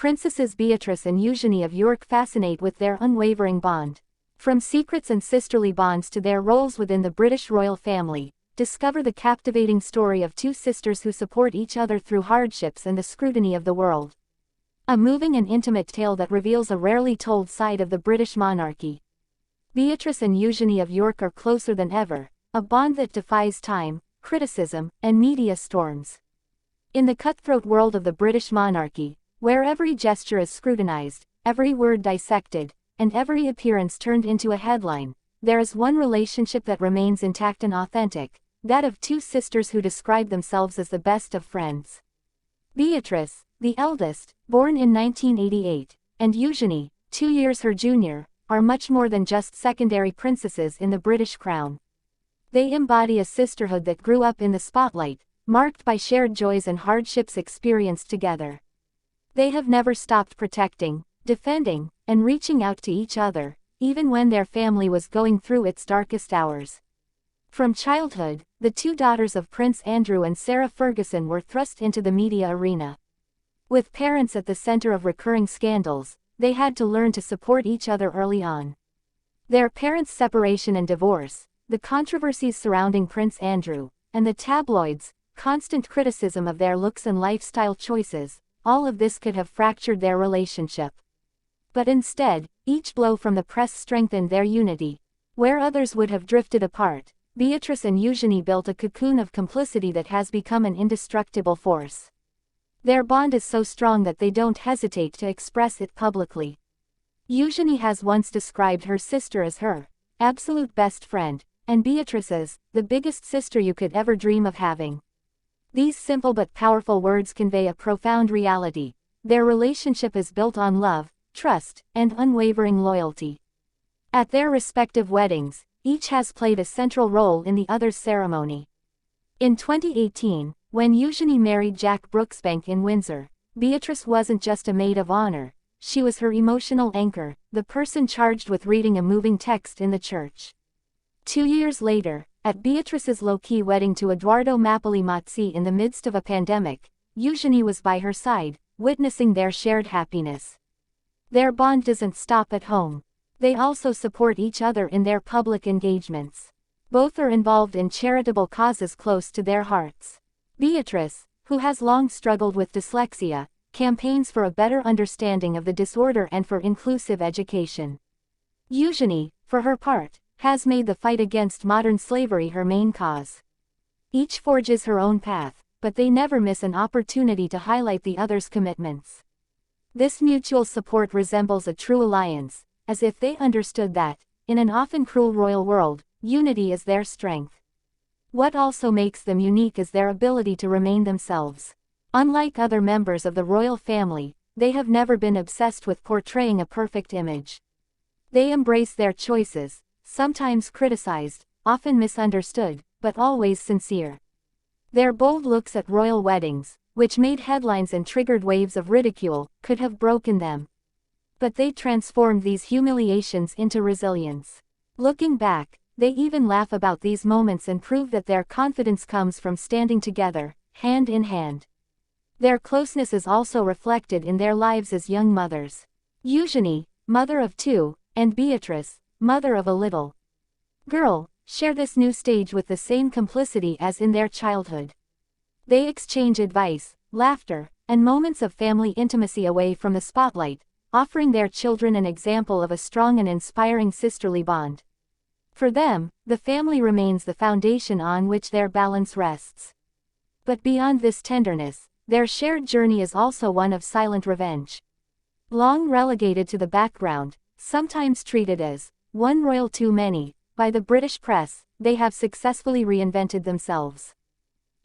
Princesses Beatrice and Eugenie of York fascinate with their unwavering bond. From secrets and sisterly bonds to their roles within the British royal family, discover the captivating story of two sisters who support each other through hardships and the scrutiny of the world. A moving and intimate tale that reveals a rarely told side of the British monarchy. Beatrice and Eugenie of York are closer than ever, a bond that defies time, criticism, and media storms. In the cutthroat world of the British monarchy, where every gesture is scrutinized, every word dissected, and every appearance turned into a headline, there is one relationship that remains intact and authentic, that of two sisters who describe themselves as the best of friends. Beatrice, the eldest, born in 1988, and Eugenie, 2 years her junior, are much more than just secondary princesses in the British crown. They embody a sisterhood that grew up in the spotlight, marked by shared joys and hardships experienced together. They have never stopped protecting, defending, and reaching out to each other, even when their family was going through its darkest hours. From childhood, the two daughters of Prince Andrew and Sarah Ferguson were thrust into the media arena. With parents at the center of recurring scandals, they had to learn to support each other early on. Their parents' separation and divorce, the controversies surrounding Prince Andrew, and the tabloids' constant criticism of their looks and lifestyle choices, all of this could have fractured their relationship. But instead, each blow from the press strengthened their unity. Where others would have drifted apart, Beatrice and Eugenie built a cocoon of complicity that has become an indestructible force. Their bond is so strong that they don't hesitate to express it publicly. Eugenie has once described her sister as her absolute best friend, and Beatrice as the biggest sister you could ever dream of having. These simple but powerful words convey a profound reality. Their relationship is built on love, trust, and unwavering loyalty. At their respective weddings, each has played a central role in the other's ceremony. In 2018, when Eugenie married Jack Brooksbank in Windsor, Beatrice wasn't just a maid of honor, she was her emotional anchor, the person charged with reading a moving text in the church. 2 years later, at Beatrice's low-key wedding to Edoardo Mapoli-Mazzi in the midst of a pandemic, Eugenie was by her side, witnessing their shared happiness. Their bond doesn't stop at home. They also support each other in their public engagements. Both are involved in charitable causes close to their hearts. Beatrice, who has long struggled with dyslexia, campaigns for a better understanding of the disorder and for inclusive education. Eugenie, for her part, has made the fight against modern slavery her main cause. Each forges her own path, but they never miss an opportunity to highlight the other's commitments. This mutual support resembles a true alliance, as if they understood that, in an often cruel royal world, unity is their strength. What also makes them unique is their ability to remain themselves. Unlike other members of the royal family, they have never been obsessed with portraying a perfect image. They embrace their choices, sometimes criticized, often misunderstood, but always sincere. Their bold looks at royal weddings, which made headlines and triggered waves of ridicule, could have broken them. But they transformed these humiliations into resilience. Looking back, they even laugh about these moments and prove that their confidence comes from standing together, hand in hand. Their closeness is also reflected in their lives as young mothers. Eugenie, mother of 2, and Beatrice, mother of a little girl, share this new stage with the same complicity as in their childhood. They exchange advice, laughter, and moments of family intimacy away from the spotlight, offering their children an example of a strong and inspiring sisterly bond. For them, the family remains the foundation on which their balance rests. But beyond this tenderness, their shared journey is also one of silent revenge. Long relegated to the background, sometimes treated as one royal too many, by the British press, they have successfully reinvented themselves.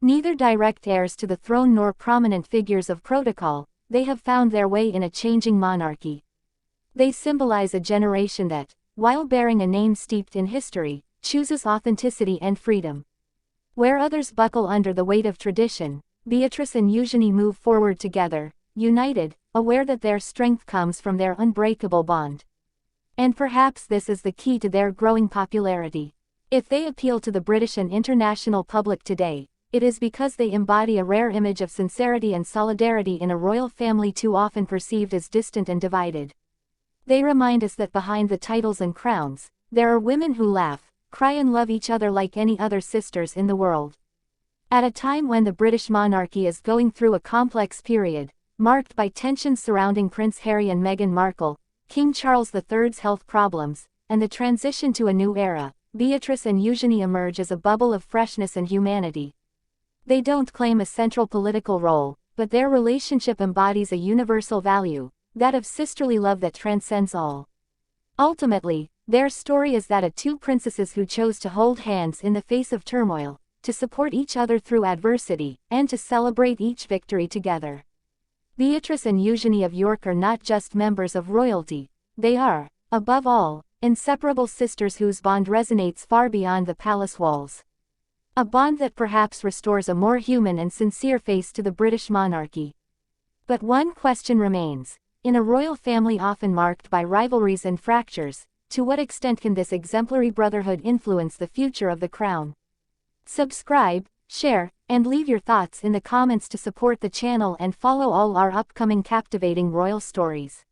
Neither direct heirs to the throne nor prominent figures of protocol, they have found their way in a changing monarchy. They symbolize a generation that, while bearing a name steeped in history, chooses authenticity and freedom. Where others buckle under the weight of tradition, Beatrice and Eugenie move forward together, united, aware that their strength comes from their unbreakable bond. And perhaps this is the key to their growing popularity. If they appeal to the British and international public today, it is because they embody a rare image of sincerity and solidarity in a royal family too often perceived as distant and divided. They remind us that behind the titles and crowns, there are women who laugh, cry and love each other like any other sisters in the world. At a time when the British monarchy is going through a complex period, marked by tensions surrounding Prince Harry and Meghan Markle, King Charles III's health problems, and the transition to a new era, Beatrice and Eugenie emerge as a bubble of freshness and humanity. They don't claim a central political role, but their relationship embodies a universal value, that of sisterly love that transcends all. Ultimately, their story is that of two princesses who chose to hold hands in the face of turmoil, to support each other through adversity, and to celebrate each victory together. Beatrice and Eugenie of York are not just members of royalty, they are, above all, inseparable sisters whose bond resonates far beyond the palace walls. A bond that perhaps restores a more human and sincere face to the British monarchy. But one question remains. In a royal family often marked by rivalries and fractures, to what extent can this exemplary brotherhood influence the future of the crown? Subscribe, share, and leave your thoughts in the comments to support the channel and follow all our upcoming captivating royal stories.